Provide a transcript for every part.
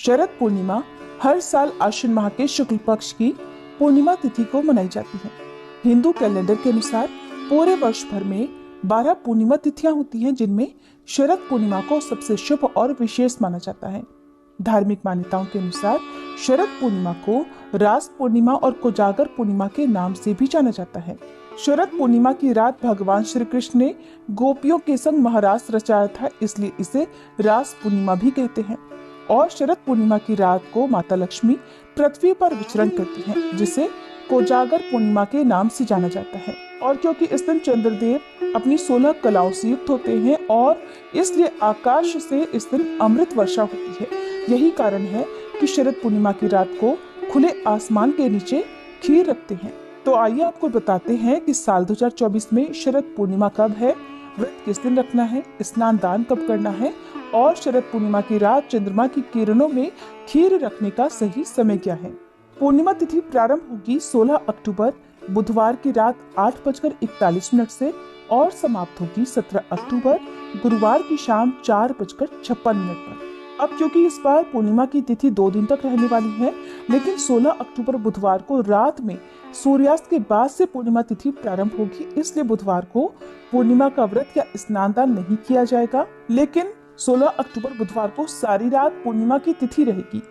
शरद पूर्णिमा हर साल आश्विन माह के शुक्ल पक्ष की पूर्णिमा तिथि को मनाई जाती है। हिंदू कैलेंडर के अनुसार पूरे वर्ष भर में 12 पूर्णिमा तिथियां होती हैं, जिनमें शरद पूर्णिमा को सबसे शुभ और विशेष माना जाता है। धार्मिक मान्यताओं के अनुसार शरद पूर्णिमा को रास पूर्णिमा और कोजागर पूर्णिमा के नाम से भी जाना जाता है। शरद पूर्णिमा की रात भगवान श्री कृष्ण ने गोपियों के संग महारास रचाया था, इसलिए इसे रास पूर्णिमा भी कहते हैं। और शरद पूर्णिमा की रात को माता लक्ष्मी पृथ्वी पर विचरण करती हैं, जिसे कोजागर पूर्णिमा के नाम से जाना जाता है। और क्योंकि इस दिन चंद्रदेव अपनी 16 कलाओं से युक्त होते हैं और इसलिए आकाश से इस दिन अमृत वर्षा होती है। यही कारण है कि शरद पूर्णिमा की रात को खुले आसमान के नीचे खीर रखते हैं। तो आइए आपको बताते हैं कि साल 2024 में शरद पूर्णिमा कब है, व्रत किस दिन रखना है, स्नान दान कब करना है और शरद पूर्णिमा की रात चंद्रमा की किरणों में खीर रखने का सही समय क्या है। पूर्णिमा तिथि प्रारंभ होगी 16 अक्टूबर बुधवार की रात 8:41 से और समाप्त होगी 17 अक्टूबर गुरुवार की शाम 4:56 पर। अब क्योंकि इस बार पूर्णिमा की तिथि 2 दिन तक रहने वाली है, लेकिन 16 अक्टूबर बुधवार को रात में सूर्यास्त के बाद से पूर्णिमा तिथि प्रारंभ होगी, इसलिए बुधवार को पूर्णिमा का व्रत या स्नान दान नहीं किया जाएगा। लेकिन 16 अक्टूबर बुधवार को सारी रात पूर्णिमा की तिथि रहेगी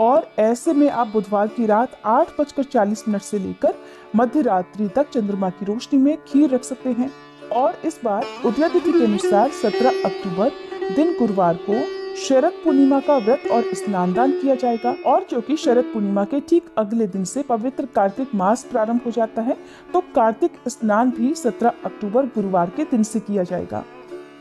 और ऐसे में आप बुधवार की रात 8:40 से लेकर मध्य रात्रि तक चंद्रमा की रोशनी में खीर रख सकते हैं। और इस बार उदय तिथि के अनुसार 17 अक्टूबर दिन गुरुवार को शरद पूर्णिमा का व्रत और स्नान दान किया जाएगा। और क्योंकि शरद पूर्णिमा के ठीक अगले दिन से पवित्र कार्तिक मास प्रारंभ हो जाता है, तो कार्तिक स्नान भी 17 अक्टूबर गुरुवार के दिन से किया जाएगा।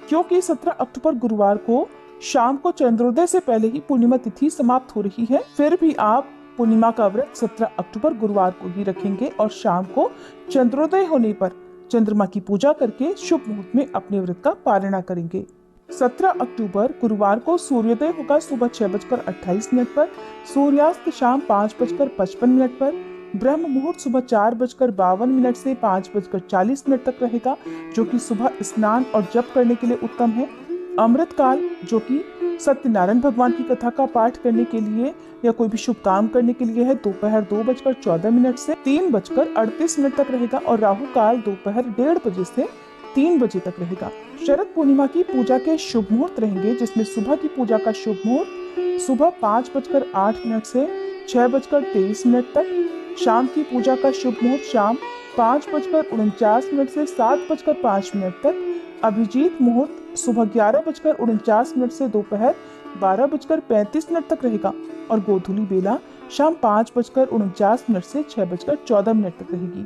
क्योंकि 17 अक्टूबर गुरुवार को शाम को चंद्रोदय से पहले ही पूर्णिमा तिथि समाप्त हो रही है, फिर भी आप पूर्णिमा का व्रत 17 अक्टूबर गुरुवार को ही रखेंगे और शाम को चंद्रोदय होने पर चंद्रमा की पूजा करके शुभ मुहूर्त में अपने व्रत का पालना करेंगे। 17 अक्टूबर गुरुवार को सूर्योदय होगा सुबह 6:28 पर, सूर्यास्त शाम 5:55 पर, ब्रह्म मुहूर्त सुबह 4:52 से 5:40 तक रहेगा, जो कि सुबह स्नान और जप करने के लिए उत्तम है। अमृत काल, जो कि सत्यनारायण भगवान की कथा का पाठ करने के लिए या कोई भी शुभ काम करने के लिए है, दोपहर 2:14 से 3:38 तक रहेगा। और राहु काल दोपहर 1:30 बजे से 3 बजे तक रहेगा। शरद पूर्णिमा की पूजा के शुभ मुहूर्त रहेंगे, जिसमें सुबह की पूजा का शुभ मुहूर्त सुबह 5:08 से 6:23 तक, शाम की पूजा का शुभ मुहूर्त शाम 5:49 से 7:05 तक, अभिजीत मुहूर्त सुबह 11:49 से दोपहर 12:35 तक रहेगा और गोधूली बेला शाम 5:49 से 6:14 तक रहेगी।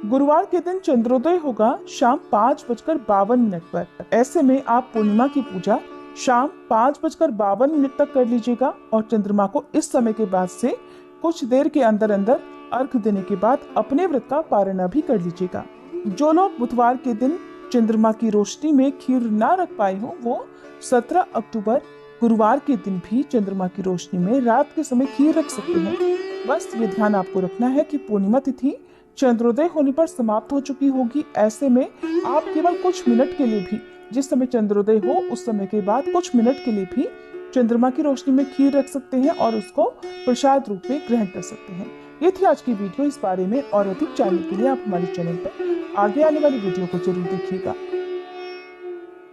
गुरुवार के दिन चंद्रोदय होगा शाम 5:52 पर। ऐसे में आप पूर्णिमा की पूजा शाम 5:52 तक कर लीजिएगा और चंद्रमा को इस समय के बाद से कुछ देर के अंदर अंदर अर्घ देने के बाद अपने व्रत का पालना भी कर लीजिएगा। जो लोग बुधवार के दिन चंद्रमा की रोशनी में खीर ना रख पाए हो, वो 17 अक्टूबर गुरुवार के दिन भी चंद्रमा की रोशनी में रात के समय खीर रख सकते हैं। बस ये ध्यान आपको रखना है कि पूर्णिमा तिथि चंद्रोदय होने पर समाप्त हो चुकी होगी। ऐसे में आप केवल कुछ मिनट के लिए भी, जिस समय चंद्रोदय हो उस समय के बाद कुछ मिनट के लिए भी चंद्रमा की रोशनी में खीर रख सकते हैं और उसको प्रसाद रूप में ग्रहण कर सकते हैं। ये थी आज की वीडियो। इस बारे में और अधिक जानने के लिए आप हमारे चैनल पर आगे आने वाली वीडियो को जरूर देखिएगा।